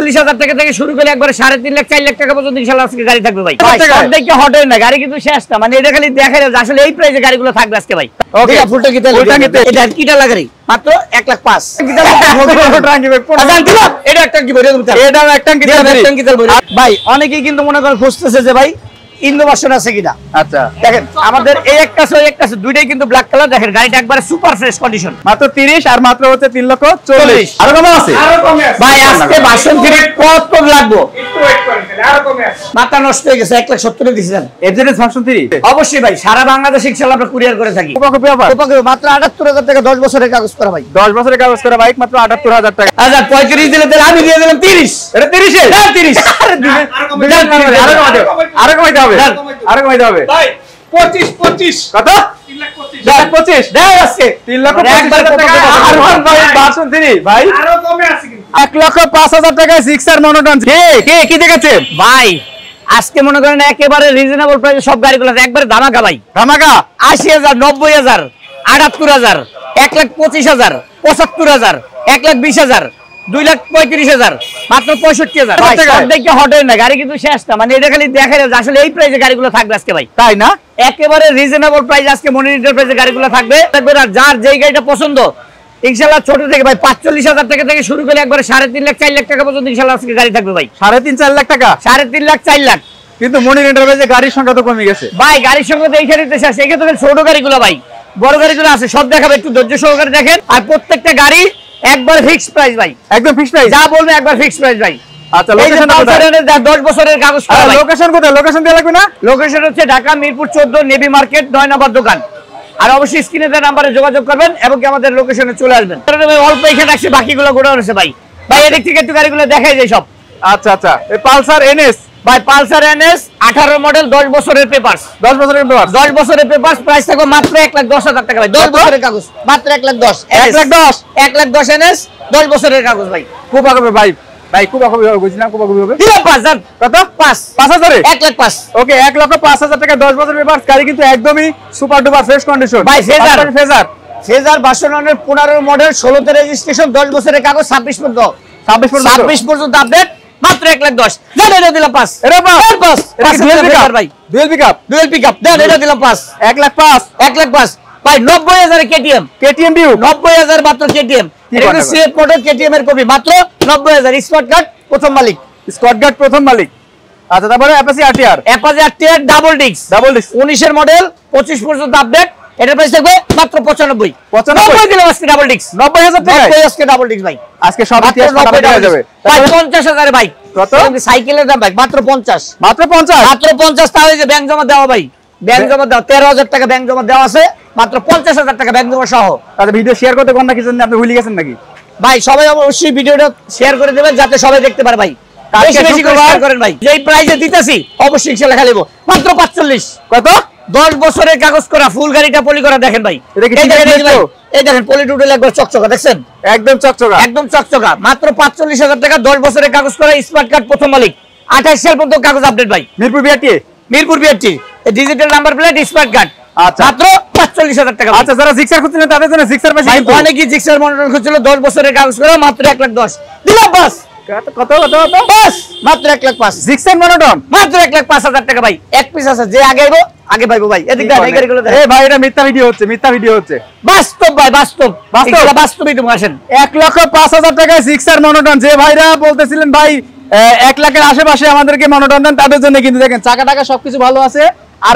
40,000 টাকা থেকে শুরু করে একবারে 3.5 লাখ 4 লাখ টাকা পর্যন্ত ইনশাআল্লাহ আজকে গাড়ি থাকবে ভাই। সব দেখে হট হয় না, গাড়ি কিন্তু শেষ না, মানে এটা খালি দেখাই আসলে এই প্রাইসে গাড়িগুলো থাকবে আজকে ভাই। ওকে ফুলটা কিতে এটা কিটা লাগারি মাত্র 1,05,000 এটা একটা কি বলে এটা একটা কি ভাই। অনেকেই কিন্তু মনে করে খুঁজতেছে যে ভাই ইন্দো ভার্সন আছে কিনা। আচ্ছা দেখেন আমাদের এই একটা দুইটাই কিন্তু ব্ল্যাক কালার। দেখেন গাড়িটা একবারে সুপার ফ্রেশ কন্ডিশন, মাত্র 30 আর মাত্র হচ্ছে 3,40,000। আরো কম আছে ভাই, আজকে ভার্সন 3 কত কম লাগবে, একটু ওয়েট করেন আরো কমে আছে। মাথা নষ্ট হয়ে গেছে, 1,70,000 দিয়েছেন এফজেডএস ভার্সন 3। অবশ্যই ভাই সারা বাংলাদেশে ইনশাআল্লাহ আমরা কুরিয়ার করে থাকি। মাত্র 78,000 টাকা 10 বছরের কাগজ করা ভাই, 10 বছরের কাগজ করা বাইক মাত্র 78,000 টাকা। আচ্ছা 35 দিলে তাহলে আমি দিয়ে দিলাম 30। এটা 30 এ না 30 আরো কমাইতে হবে আরো কমাইতে হবে ভাই। 25 কত 3,25,000 দেয় আছে 3,25,000 টাকা আর ভাই ভার্সন 3 ভাই আরো কমে আছে কিন্তু 1,05,000 টাকায় 6R মনোটন। কি দেখেছে ভাই আজকে মনে করেন একেবারে রিজনেবল প্রাইসে সব গাড়িগুলো একবারে ধামাকা ভাই, ধামাকা 80,000 90,000 78,000 1,25,000 75,000 1,20,000 2,35,000 মাত্র 65,000 ভাই। সব দেখে হট হয় না, গাড়ি কিন্তু শেষ না, মানে এটা খালি দেখাই আসলে এই প্রাইসে গাড়িগুলো থাকবে আজকে ভাই, তাই না? একেবারে রিজনেবল প্রাইস আজকে মনি এন্টারপ্রাইজে গাড়িগুলো থাকবে। আর যার যেই গাড়িটা পছন্দ ইনশাআল্লাহ ছোট থেকে ভাই 45,000 টাকা থেকে শুরু করে একবারে 3.5 লাখ 4 লাখ টাকা পর্যন্ত ইনশাআল্লাহ আজকে গাড়ি থাকবে ভাই। 3.5 4 লাখ টাকা 3.5 লাখ 4 লাখ। কিন্তু মনি এন্টারপ্রাইজে গাড়ির সংখ্যা তো কমে গেছে ভাই, গাড়ির সংখ্যা তো এইখানে তো শেষ। এখানে তো ছোট গাড়িগুলো ভাই, বড় গাড়িগুলো আছে সব দেখাবে, একটু ধৈর্য সহকারে দেখেন। আর প্রত্যেকটা গাড়ি একবার ফিক্সড প্রাইস ভাই, একদম ফিক্সড প্রাইস, যা বলবে একবার ফিক্সড প্রাইস ভাই। আচ্ছা লোকেশন কোথায়? 10 বছরের কাগজ করা ভাই। লোকেশন কোথায়? লোকেশন দেয়া লাগবে না? লোকেশন হচ্ছে ঢাকা মিরপুর 14 নেভি মার্কেট 9 নম্বর দোকান। আর অবশ্যই স্ক্রিনে দেওয়া নম্বরে যোগাযোগ করবেন এবং কি আমাদের লোকেশনে চলে আসবেন। অল্প এখানে আছে, বাকিগুলো গোডাউন আছে ভাই। ভাই এদিক থেকে একটু গাড়িগুলো দেখাই যায় সব। আচ্ছা আচ্ছা এই পালসার এনএস ভাই, পালসার এনএস 18 মডেল 10 বছরের পেপারস, 10 বছরের পেপারস, 10 বছরের পেপারস। প্রাইস থাকবে মাত্র 1,10,000 টাকা ভাই, 10 বছরের কাগজ মাত্র 1,10,000 1,10,000 এনএস 10 বছরের কাগজ ভাই। খুব আগে ভাই ভাই খুব আগে বুঝলাম, খুব আগে হবে দিলাম 5,000 কত 5,000 এ 1,05,000 ওকে 1,05,000 টাকা 10 বছরের পেপারস। গাড়ি কিন্তু একদমই সুপার ডুপার ফ্রেশ কন্ডিশন ভাই। ফেজার ভার্সন 15 মডেল 16 তে রেজিস্ট্রেশন 10 বছরের কাগজ 26 পর্যন্ত আপডেট মাত্র 1,10,000 দেন। এটা দিলাম 5 এটা 5 ভাই, ডুয়েল পিকআপ দেন। এটা দিলাম 5 1,05,000 ভাই। 90,000 কেটিএম ডিউ 90,000 মাত্র কেটিএম। এটা সিএফ মডেল কেটিএম এর কপি মাত্র 90,000 স্পট গার্ড প্রথম মালিক। আচ্ছা তারপরে অ্যাপাচি আরটিআর ডাবল ডিস্ক 19 এর মডেল 25 পর্যন্ত আপডেট। এটার প্রাইস থাকবে মাত্র 95 দিলাম আজকে ডাবল ডিস্ক 90,000 টাকা আজকে ডাবল ডিস্ক ভাই। আজকে সব ইতিহাস টাকা দেওয়া যাবে ভাই। 50,000 ভাই কত সাইকেলের দাম ভাই মাত্র 50 তাহলে যে ব্যাংক জমা দেওয়া ভাই, ব্যাংক জমা দাও 13,000 টাকা ব্যাংক জমা দেওয়া আছে মাত্র 50,000 টাকা ব্যাংক জমা সহ। আচ্ছা ভিডিও শেয়ার করতে কোন না কিছু আপনি ভুলে গেছেন নাকি ভাই? সবাই অবশ্যই ভিডিওটা শেয়ার করে দেবেন যাতে সবাই দেখতে পারে ভাই। বেশি করে শেয়ার করেন ভাই। যেই প্রাইসে দিতেছি অবশ্যই ইনশাআল্লাহ খালিব মাত্র 45 কত 10 বছরের কাগজ করা ফুল গাড়িটা পলি করা দেখেন ভাই। এই দেখেন পলি টুটেল একবার চকচকা দেখছেন, একদম চকচকা মাত্র 45,000 টাকা 10 বছরের কাগজ করা স্মার্ট কার্ড প্রথম মালিক। 28 সাল পর্যন্ত কাগজ আপডেট ভাই। Mirpur BRT digital number plate smart card মাত্র 45,000 টাকা। আচ্ছা যারা জিক্সার খুঁজছিলেন তাদের জন্য জিক্সার পাশে কিন্তু অনেকেই জিক্সার মনিটর খুঁজছিল 10 বছরের কাগজ করা মাত্র 1,10,000 দিলাম। বাস কত বাস মাত্র 1,05,000 জিক্সার মনোটন মাত্র 1,05,000 টাকা ভাই। এক পিস আছে, যে আগে আইবো আগে পাইবো ভাই। এদিক দা গাড়িগুলো দেখ। এই ভাই এটা মিথ্যা ভিডিও হচ্ছে বাস্তব ভাই, বাস্তবই তুমি আসেন। 1,05,000 টাকায় জিক্সার মনোটন। যে ভাইরা বলতেছিলেন ভাই 1 লাখের আশেপাশে আমাদেরকে মনোটন দেন, তাদের জন্য কিন্তু দেখেন চাকা টাকা সবকিছু ভালো আছে। আর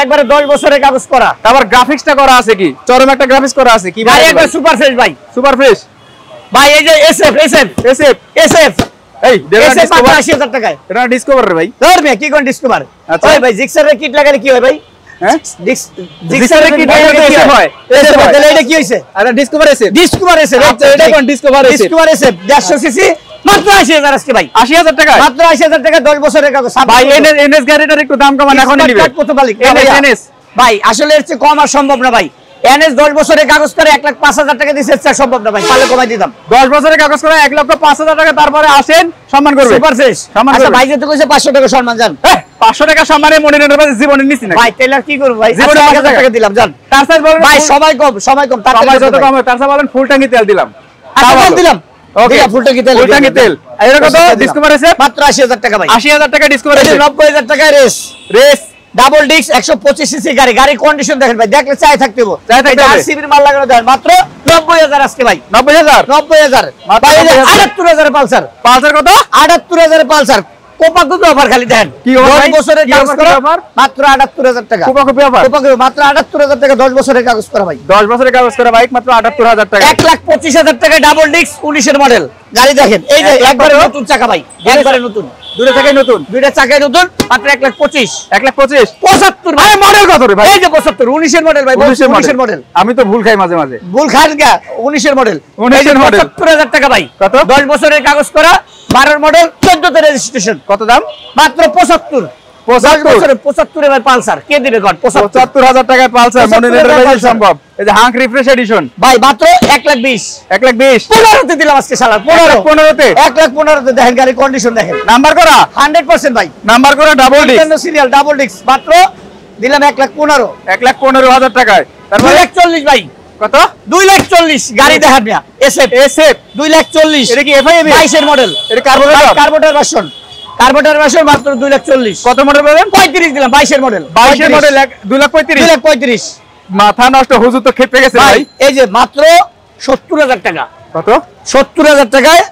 একবারে 10 বছরের কাগজ করা, তারপর গ্রাফিক্সটা করা আছে কি চরম একটা গ্রাফিক্স করা আছে কি ভাই, একবার সুপার ফ্রেশ ভাই, সুপার ফ্রেশ ভাই। এই যে এসএফ এই 80,000 টাকায় এটা ডিসকভার ভাই। ধর মে কি কোন ডিসকভার? আচ্ছা ভাই জিক্সারের কিট লাগালে কি হয় ভাই? হ্যাঁ জিক্সারের কিট লাগালে কি হয়? এসএফ তাহলে এটা কি হইছে? আরে ডিসকভার এসএফ আচ্ছা এটা কোন ডিসকভার এসএফ 150 সিসি মাত্র 80,000 আজকে ভাই। 80,000 টাকা মাত্র 80,000 টাকা 10 বছরের কাগজ ভাই। এনএস গাড়িটার একটু দাম কমান এখন নিবে কত মালিক এনএস ভাই। আসলে এর চেয়ে কম আর সম্ভব না ভাই। এনএস 10 বছরের কাগজ করে 1,05,000 টাকা দিছে, এটা সম্ভব না ভাই। পালে কমাই দিতাম 10 বছরের কাগজ করে 1,05,000 টাকা। তারপরে আসেন সম্মান করবে সুপার ফ্রেশ সম্মান করবে। আচ্ছা ভাই যেতে কইছে 500 টাকা সম্মান জান। 500 টাকা সম্মানে মনে নেন ভাই, জীবনে নিছি না ভাই। টেলার কি করব ভাই? জীবনে 5,000 টাকা দিলাম জান। তারসাই বলেন ভাই সময় কম তার যত কম তারসাই বলেন ফুল ট্যাঙ্কি তেল দিলাম। আচ্ছা দিলাম ওকে ফুল ট্যাঙ্কি তেল এর কত ডিসকভার আছে মাত্র 80000 টাকা ভাই 80000 টাকা ডিসকভার আছে 90000 টাকা রেস ডাবল ডিস্ক 125 সিসি গাড়ি কন্ডিশন দেখেন ভাই দেখলে চাই থাকতে হবে আরসিবির মাল লাগানো দেন মাত্র 90000 আজকে ভাই 90000 ভাই 78000 পালসার কত 78000 পালসার কোপা কপি অফার খালি দেন কি 10 বছরের কাগজ করা মাত্র 78000 টাকা কোপা কপি অফার মাত্র 78000 টাকা 10 বছরের কাগজ করা ভাই 10 বছরের কাগজ করা বাইক মাত্র 78000 টাকা 1,25,000 টাকা ডাবল ডিস্ক 19 এর মডেল গাড়ি দেখেন এই যে একবারে নতুন চাকা ভাই একবারে নতুন দুইটা চাকায় নতুন মাত্র 1,25,000 75 ভাই মডেল কত রে ভাই এই যে 75 19 এর মডেল ভাই 19 এর মডেল আমি তো ভুল খাই মাঝে ভুল খান গা 19 এর মডেল 75000 টাকা ভাই কত 10 বছরের কাগজ করা 12 মডেল 14 তে রেজিস্ট্রেশন কত দাম মাত্র 75 এর পালসার কে দিবে গড 75000 টাকায় পালসার মনিটর সম্ভব এই যে হাঙ্ক রিফ্রেশ এডিশন ভাই মাত্র 1,20,000 15 তে দিলাম আজকে শালা 15 তে 1,15 তে দেখেন গাড়ি কন্ডিশন দেখেন নাম্বার করা 100% ভাই নাম্বার করা double disc serial double disc মাত্র দিলাম 1,15,000 টাকায় তারপর 2,40,000 ভাই কত 2,40,000 গাড়ি দেখেন মিয়া এসএফ 2,40,000 এটা কি এফআইএম 22 এর মডেল এটা কার্বোরেটর ভার্সন মাত্র 2,40,000 কত মডেল বলেন 35 দিলাম 22 এর মডেল 2,35,000 মাথা নষ্ট হুজুর তো খেপে গেছে ভাই এই যে মাত্র 70000 টাকা কত 70000 টাকায়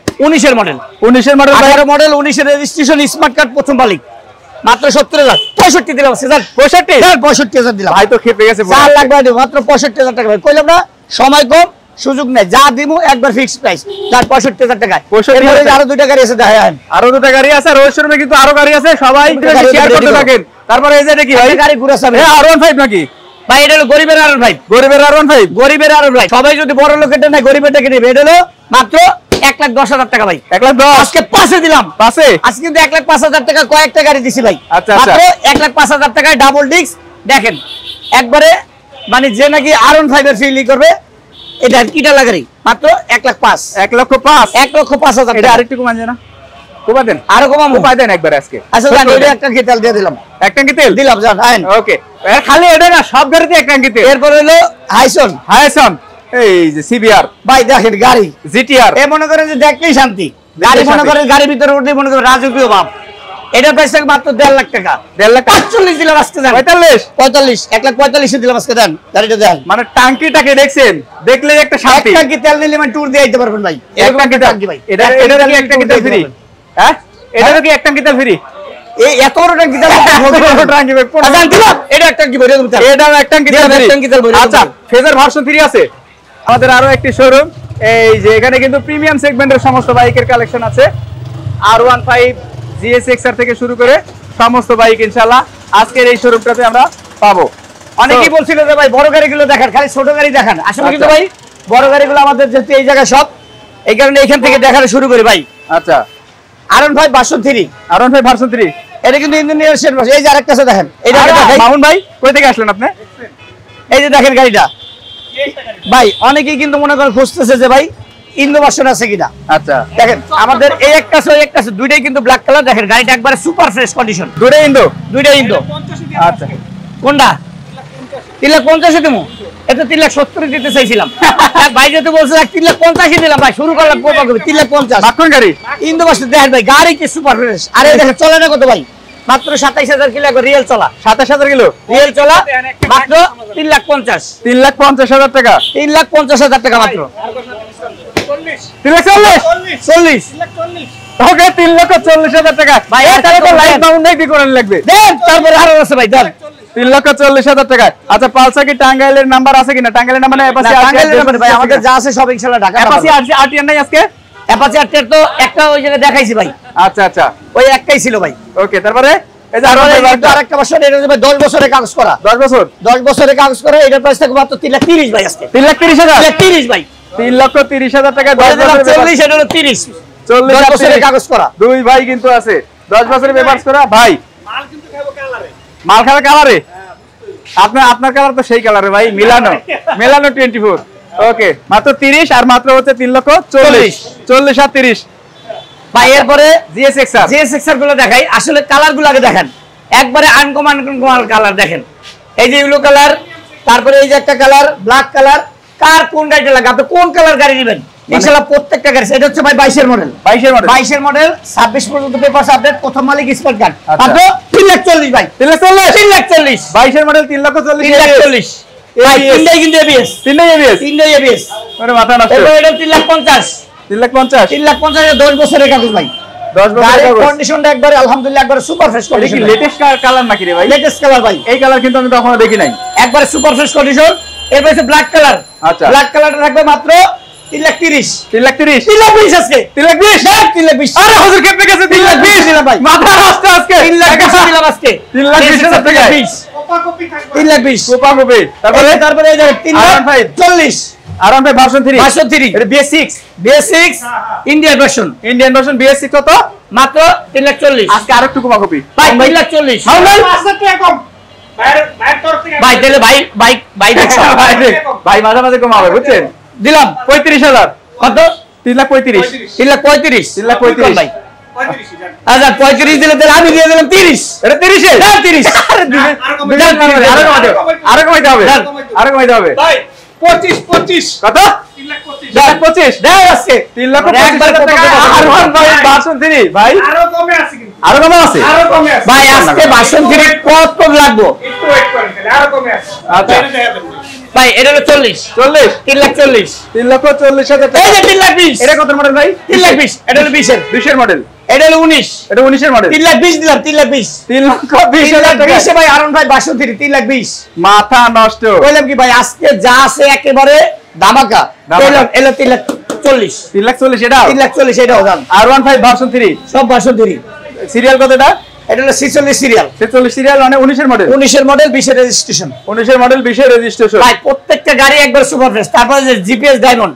19 এর মডেল 18 মডেল 19 এর রেজিস্ট্রেশন স্মার্ট কার্ড প্রথম মালিক মাত্র 70000 65 দিলাম স্যার 65000 দিলাম ভাই তো খেপে গেছে 4 লাখ ভাই মাত্র 65000 টাকা ভাই কইলাম না সময় কম সুযোগ নাই যা দিমু একবার ফিক্স প্রাইস তার 65000 টাকায় এরপরে আরো দুইটা গাড়ি আছে দেখেন আরো দুটো গাড়ি আছে রোড শোরুমে কিন্তু আরো গাড়ি আছে সবাই শেয়ার করতে থাকেন তারপরে এই যে এটা কি ভাই গাড়ি ঘুরে যাবে হ্যাঁ R15 নাকি ভাই এটা হলো গরিবের R15 সবাই যদি বড় লোকেরটা না গরিবেরটাকে নেবে এটা হলো মাত্র 1,10,000 টাকা ভাই 1,10,000 আজকে পাশে দিলাম পাশে আজকে কিন্তু 1,05,000 টাকা কয়েকটা গাড়ি দিছি ভাই আচ্ছা মাত্র 1,05,000 টাকায় ডাবল ডিস্ক দেখেন একবারে মানে যে নাকি R15 এর ফিল করবে এটা কিটা লাগারি মাত্র 1,05,000 এটা আরেকটু কমান যায় না কোপা দেন আরো কমাম কোপা দেন একবার আজকে আচ্ছা জান এটা একটা কি তেল দিয়ে দিলাম একটা কি তেল দিলাম জান আইন ওকে খালি এটা না সব গাড়িতে একটা কি তেল এরপর হলো হাইসন এই যে সিবিআর ভাই দেখেন গাড়ি জিটিআর এ মনে করেন যে দেখলেই শান্তি গাড়ি মনে করেন গাড়ির ভিতরে উঠে মনে করেন রাজকীয় ভাব এটা প্রাইস মাত্র 1.5 লাখ টাকা 1,45,000 দিলাম আজকে দেন 45 1,45,000 দিলাম আজকে দেন গাড়িটা দেন মানে ট্যাঙ্কিটাকে দেখছেন দেখলে একটা শান্তি এক ট্যাঙ্কি তেল নিলে মানে ট্যুর দিয়ে আইতে পারবেন ভাই এক ট্যাঙ্কি ভাই এটা কি এক ট্যাঙ্কি তেল ফ্রি হ্যাঁ এটা কি এক ট্যাঙ্কি তেল ফ্রি এই এত বড় ট্যাঙ্কি তেল ট্যাঙ্কি ভাই আচ্ছা দিলাম এটা এক ট্যাঙ্কি ভরে দেব এটাও এক ট্যাঙ্কি তেল ভরে আচ্ছা ফেজার ভার্সন 3 আছে আমাদের আরো একটি শোরুম এই যে এখানে কিন্তু প্রিমিয়াম সেগমেন্টের সমস্ত বাইকের কালেকশন আছে R15 GSXR থেকে শুরু করে সমস্ত বাইক ইনশাআল্লাহ আজকের এই শোরুমটাতে আমরা পাবো অনেকেই বলছিল যে ভাই বড় গাড়িগুলো দেখান খালি ছোট গাড়ি দেখান আসলে কিন্তু ভাই বড় গাড়িগুলো আমাদের যেতে এই জায়গা সব এই কারণে এখান থেকে দেখানো শুরু করি ভাই আচ্ছা R15 ভার্সন 3 এটা কিন্তু ইঞ্জিনিয়ার সেট ভাই এই যে আরেকটা আছে দেখেন এইটা দেখাই মামুন ভাই কই থেকে আসলেন আপনি এই যে দেখেন গাড়িটা ভাই অনেকেই কিন্তু মনে করে খুঁজতেছে যে ভাই ইন্দো ভার্সন আছে কিনা আচ্ছা দেখেন আমাদের এই একটা আছে ওই একটা আছে দুইটাই কিন্তু ব্ল্যাক কালার দেখেন গাড়িটা একবারে সুপার ফ্রেশ কন্ডিশন দুইটাই ইন্দো আচ্ছা কোনটা 3,50,000 দিমু এটা 3,70,000 দিতে চাইছিলাম ভাই যেতে বলছে 3,50,000 দিলাম ভাই শুরু করলাম কোপা কবি 3,50,000 মাখন গাড়ি ইন্দো ভার্সন দেখেন ভাই গাড়ি কি সুপার ফ্রেশ আরে দেখেন চলে না কত ভাই মাত্র 27000 কিলো রিয়েল চলা 27000 কিলো রিয়েল চলা মাত্র 3,50,000 টাকা 3,50,000 টাকা মাত্র 3,40,000 ওকে 3,40,000 টাকা ভাই এটা তো লাইভ মাউন্ট নাই কি করেন লাগবে দেন তারপরে আরো আছে ভাই দেন 3,40,000 টাকা আচ্ছা পালসা কি টাঙ্গাইলের নাম্বার আছে কিনা টাঙ্গাইলের নাম্বার অ্যাপাচি টাঙ্গাইলের নাম্বার ভাই আমাদের যা আছে সব ইনশাআল্লাহ ঢাকা অ্যাপাচি আরটিআর নাই আজকে অ্যাপাচি আরটিআর তো একটা ওই জায়গায় দেখাইছি ভাই আচ্ছা ওই একটাই ছিল ভাই ওকে তারপরে এই যে আরেকটা বছর এটা ভাই 10 বছরের কাগজ করা 10 বছরের কাগজ করা এটার প্রাইস থাকবে মাত্র 3,30,000 ভাই আজকে 3,30,000 ভাই 3,30,000 টাকা 10 বছরের 40 এটা হলো 30 10 বছরের কাগজ করা দুই ভাই কিন্তু আছে 10 বছরের পেপারস করা ভাই মাল কিন্তু খাবো কালারে মাল খাবে কালারে আপনার কালার তো সেই কালারে ভাই মিলানো 24 ওকে মাত্র 30 আর মাত্র হচ্ছে 3,40,000 আর 30 ভাই এরপরে জিএসএক্সআর গুলো দেখাই আসলে কালার গুলো আগে দেখেন একবারে আনকমন কালার দেখেন এই যে ইয়েলো কালার তারপরে এই যে একটা কালার ব্ল্যাক কালার কার কোন গাড়িটা লাগে আপনি কোন কালার গাড়ি নেবেন ইনশাআল্লাহ প্রত্যেকটা গাড়ি এটা হচ্ছে ভাই 22 এর মডেল 22 এর মডেল 26 পর্যন্ত পেপারস আপডেট প্রথম মালিক স্মার্ট কার্ড মাত্র 3,40,000 ভাই 3,40,000 22 এর মডেল 3,40,000 ভাই তিনটাই কিন্তু এবিএস মানে মাথা নষ্ট এটা 3,50,000 এর 10 বছরের কাগজ ভাই 10 বছরের কাগজ কন্ডিশনটা একবারে আলহামদুলিল্লাহ একবারে সুপার ফ্রেশ কন্ডিশন কি লেটেস্ট কালার নাকি রে ভাই লেটেস্ট কালার ভাই এই কালার কিন্তু আমি কখনো দেখি নাই একবারে সুপার ফ্রেশ কন্ডিশন এর পাশে ব্ল্যাক কালার আচ্ছা ব্ল্যাক কালারটা থাকবে মাত্র 3,30,000 3,20,000 আজকে 3,20,000 আরে হুজুর কেটে গেছে 3,20,000 দিলাম ভাই মাথা নষ্ট আজকে 3,20,000 দিলাম আজকে 3,20,000 টাকা কোপা কপি তারপরে এই যে 3,40,000 আরাম ভাই ভার্সন 3 এটা BS6 ইন্ডিয়ান ভার্সন BS6 কত মাত্র 3,40,000 আজকে আরেকটু কোপা কপি ভাই 3,40,000 ভাই তাহলে ভাই দেখছো ভাই মাঝে মাঝে কমাবে বুঝছেন দিলাম 35,000 কত 3,35,000 ভাই আচ্ছা 35 দিলে তাহলে আমি দিয়ে দিলাম 30 এটা 30 এর 30 আরো কমাইতে হবে ভাই 25 কত 3,25,000 দাও আজকে 3,25,000 টাকা আর1 ভাই ভার্সন 3 ভাই আরো কমে আছে কিন্তু আরো কমে আছে ভাই আজকে ভার্সন 3 কত লাগবে একটু ওয়েট করেন তাহলে আরো কমে আছে আচ্ছা ভাই এটা হলো 40 3,40,000 এই যে 3,20,000 এটা কত মডেল ভাই 3,20,000 এটা হলো 20 এর মডেল এটা হলো 19 এটা 19 এর মডেল 3,20,000 দিলাম 3,20,000 টাকা ভাই আরন ভাই 62 3,20,000 মাথা নষ্ট কইলাম কি ভাই আজকে যা আছে একেবারে ধামাকা এলো 3,40,000 3,40,000 এটা 3,40,000 এটাও দাম R15 ভার্সন 3 সব 62 সিরিয়াল কত এটা এটা হলো 46 সিরিয়াল 46 সিরিয়াল মানে 19 এর মডেল 19 এর মডেল 20 এর রেজিস্ট্রেশন 19 এর মডেল 20 এর রেজিস্ট্রেশন ভাই প্রত্যেকটা গাড়ি একবার সুপার ফ্রেশ তারপরে যে জিপিএস ডায়মন্ড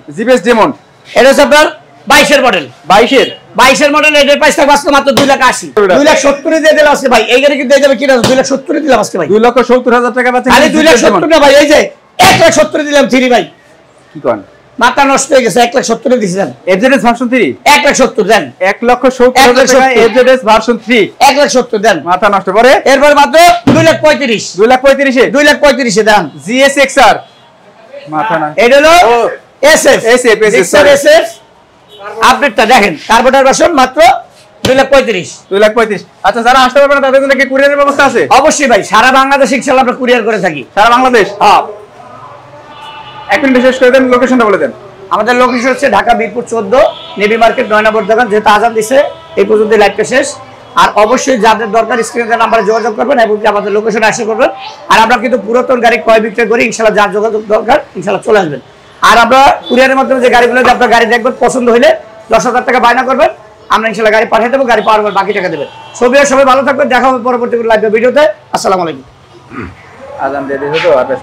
এটা হচ্ছে আপনার 22 এর মডেল 22 এর মডেল এর প্রাইস থাকবে আজকে মাত্র 2,80,000 2,70,000 দিয়ে দিলাম আজকে ভাই এই গাড়ি কি দিয়ে যাবে কি না 2,70,000 দিলাম আজকে ভাই 2,70,000 টাকা পাচ্ছেন খালি 2,70,000 না ভাই এই যে 1,70,000 দিলাম 3 ভাই কি কোন মাথা নষ্ট হয়ে গেছে 1,70,000 দিছেন এফজেডএস ভার্সন 3 1,70,000 দেন 1,70,000 টাকা এফজেডএস ভার্সন 3 1,70,000 দেন মাথা নষ্ট পরে এরপর মাত্র 2,35,000 2,35,000 দেন জিএসএক্সআর মাথা না এটা হলো এসএফ এসএফ আপডেটটা দেখেন কার্বোটার ভার্সন মাত্র 2,35,000 আচ্ছা যারা আসতে পারবে না তাদের জন্য কি কুরিয়ারের ব্যবস্থা আছে অবশ্যই ভাই সারা বাংলাদেশ ইনশাআল্লাহ আমরা কুরিয়ার করে থাকি সারা বাংলাদেশ হ্যাঁ এখন বিশেষ করে দেন লোকেশনটা বলে দেন আমাদের লোকেশন হচ্ছে ঢাকা মিরপুর 14 নেভি মার্কেট 9 নম্বর দোকান যেহেতু আজান দিছে এই পর্যন্ত লাইভটা শেষ আর অবশ্যই যাদের দরকার স্ক্রিনের নাম্বারে যোগাযোগ করবেন এবং আমাদের লোকেশনে আসে করবেন আর আমরা কিন্তু পুরাতন গাড়ি ক্রয় বিক্রয় করি ইনশাআল্লাহ যার যোগাযোগ দরকার ইনশাআল্লাহ চলে আসবেন আর আমরা কুরিয়ারের মাধ্যমে যে গাড়িগুলো আপনার গাড়ি দেখবেন পছন্দ হলে 10,000 টাকা বায়না করবেন আমরা ইনশাআল্লাহ গাড়ি পাঠিয়ে দেবো গাড়ি পাওয়ার পর বাকি টাকা দেবেন সবাই ভালো থাকবেন দেখা হবে পরবর্তী লাইভ ভিডিওতে আসসালামু আলাইকুম আজান দিয়ে দিয়েছো তো